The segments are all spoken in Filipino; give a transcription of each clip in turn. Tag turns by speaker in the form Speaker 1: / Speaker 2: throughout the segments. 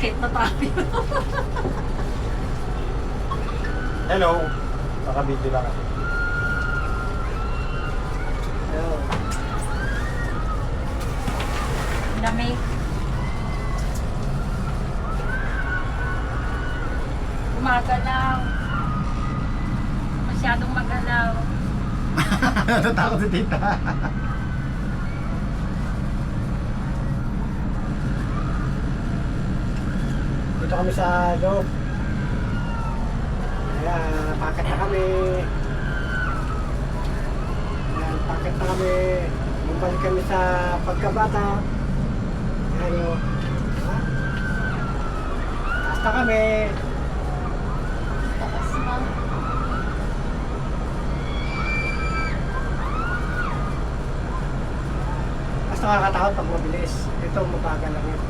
Speaker 1: kahit matapin.
Speaker 2: Hello. Naka-video lang ako.
Speaker 3: Hello.
Speaker 1: Lamig. Gumagalaw. Masyadong magalaw.
Speaker 2: Natatakot si tita.
Speaker 3: Dito kami sa loob. Ayan, packet na kami. Ayan, packet na kami. Bumalik kami sa pagkabata. Ayan o. Ha? Taas na kami.
Speaker 1: Takas na.
Speaker 3: Mas nakakatakot pag mabilis. Ito, mabagal lang yun.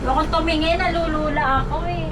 Speaker 1: Huwag kong tumingin, nalulula ako eh.